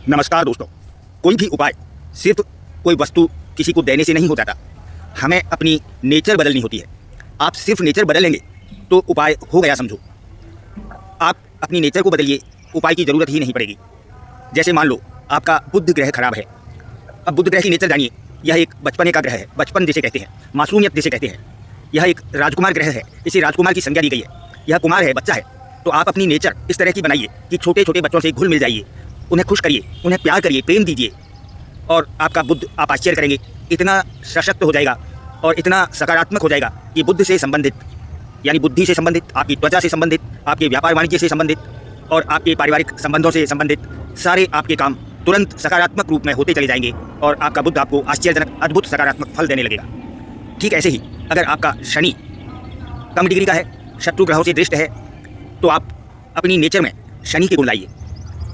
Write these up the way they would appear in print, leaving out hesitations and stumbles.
नमस्कार दोस्तों। कोई भी उपाय सिर्फ कोई वस्तु किसी को देने से नहीं हो जाता, हमें अपनी नेचर बदलनी होती है। आप सिर्फ नेचर बदल लेंगे तो उपाय हो गया समझो। आप अपनी नेचर को बदलिए, उपाय की ज़रूरत ही नहीं पड़ेगी। जैसे मान लो आपका बुध ग्रह खराब है। अब बुध ग्रह की नेचर जानिए। यह एक बचपने का ग्रह है, बचपन जिसे कहते हैं, मासूमियत जिसे कहते हैं। यह एक राजकुमार ग्रह है, इसे राजकुमार की संज्ञा दी गई है। यह कुमार है, बच्चा है। तो आप अपनी नेचर इस तरह की बनाइए कि छोटे छोटे बच्चों से घुल मिल जाइए, उन्हें खुश करिए, उन्हें प्यार करिए, प्रेम दीजिए, और आपका बुद्ध, आप आश्चर्य करेंगे, इतना सशक्त हो जाएगा और इतना सकारात्मक हो जाएगा कि बुद्ध से संबंधित, यानी बुद्धि से संबंधित, आपकी त्वचा से संबंधित, आपके व्यापार वाणिज्य से संबंधित और आपके पारिवारिक संबंधों से संबंधित सारे आपके काम तुरंत सकारात्मक रूप में होते चले जाएंगे और आपका बुद्ध आपको आश्चर्यजनक अद्भुत सकारात्मक फल देने लगेगा। ठीक ऐसे ही अगर आपका शनि कम डिग्री का है, शत्रु ग्रहों से दृष्ट है, तो आप अपनी नेचर में शनि के गुण लाइए।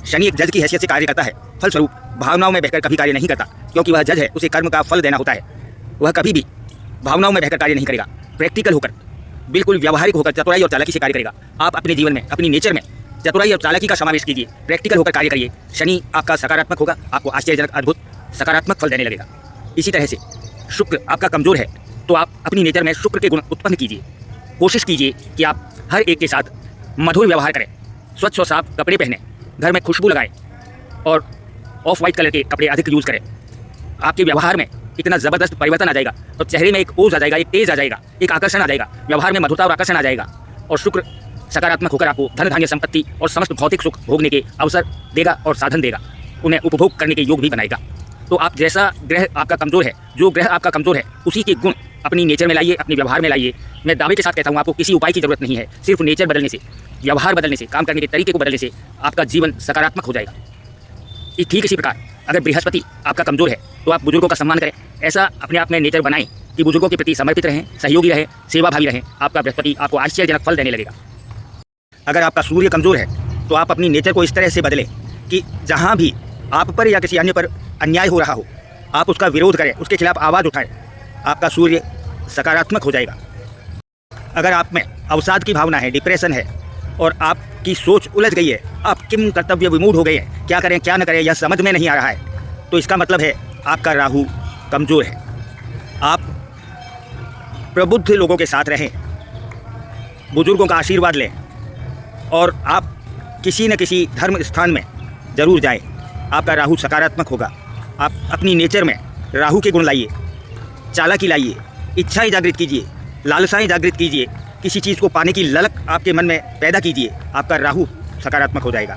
शनि एक जज की हैसियत से कार्य करता है, फलस्वरूप भावनाओं में बहकर कभी कार्य नहीं करता, क्योंकि वह जज है, उसे कर्म का फल देना होता है। वह कभी भी भावनाओं में बहकर कार्य नहीं करेगा, प्रैक्टिकल होकर, बिल्कुल व्यावहारिक होकर चतुराई और चालाकी से कार्य करेगा। आप अपने जीवन में, अपनी नेचर में चतुराई और चालाकी का समावेश कीजिए, प्रैक्टिकल होकर कार्य करिए। शनि आपका सकारात्मक होगा, आपको आश्चर्यजनक अद्भुत सकारात्मक फल देने लगेगा। इसी तरह से शुक्र आपका कमजोर है, तो आप अपनी नेचर में शुक्र के गुण उत्पन्न कीजिए। कोशिश कीजिए कि आप हर एक के साथ मधुर व्यवहार करें, स्वच्छ और साफ कपड़े पहनें, घर में खुशबू लगाएं और ऑफ वाइट कलर के कपड़े अधिक यूज़ करें। आपके व्यवहार में इतना ज़बरदस्त परिवर्तन आ जाएगा और चेहरे में एक ओज आ जाएगा, एक तेज आ जाएगा, एक आकर्षण आ जाएगा, व्यवहार में मधुरता और आकर्षण आ जाएगा। और शुक्र सकारात्मक होकर आपको धन धान्य संपत्ति और समस्त भौतिक सुख भोगने के अवसर देगा और साधन देगा, उन्हें उपभोग करने के योग भी बनाएगा। तो आप जैसा ग्रह आपका कमज़ोर है, जो ग्रह आपका कमज़ोर है, उसी के गुण अपनी नेचर में लाइए, अपने व्यवहार में लाइए। मैं दावे के साथ कहता हूँ, आपको किसी उपाय की ज़रूरत नहीं है। सिर्फ नेचर बदलने से, व्यवहार बदलने से, काम करने के तरीके को बदलने से आपका जीवन सकारात्मक हो जाएगा। ठीक इसी प्रकार अगर बृहस्पति आपका कमज़ोर है, तो आप बुजुर्गों का सम्मान करें। ऐसा अपने आप में नेचर बनाएं कि बुजुर्गों के प्रति समर्पित रहें, सहयोगी रहें, सेवाभावी रहें। आपका बृहस्पति आपको आश्चर्यजनक फल देने लगेगा। अगर आपका सूर्य कमज़ोर है, तो आप अपनी नेचर को इस तरह से बदलें कि जहाँ भी आप पर या किसी अन्य पर अन्याय हो रहा हो, आप उसका विरोध करें, उसके खिलाफ आवाज़ उठाएं। आपका सूर्य सकारात्मक हो जाएगा। अगर आप में अवसाद की भावना है, डिप्रेशन है और आपकी सोच उलझ गई है, आप किम कर्तव्य विमूढ़ हो गए हैं, क्या करें क्या न करें यह समझ में नहीं आ रहा है, तो इसका मतलब है आपका राहु कमज़ोर है। आप प्रबुद्ध लोगों के साथ रहें, बुजुर्गों का आशीर्वाद लें और आप किसी न किसी धर्म स्थान में ज़रूर जाएं। आपका राहु सकारात्मक होगा। आप अपनी नेचर में राहु के गुण लाइए, चालाकी लाइए, इच्छाएं जागृत कीजिए, लालसाएं जागृत कीजिए, किसी चीज़ को पाने की ललक आपके मन में पैदा कीजिए। आपका राहु सकारात्मक हो जाएगा।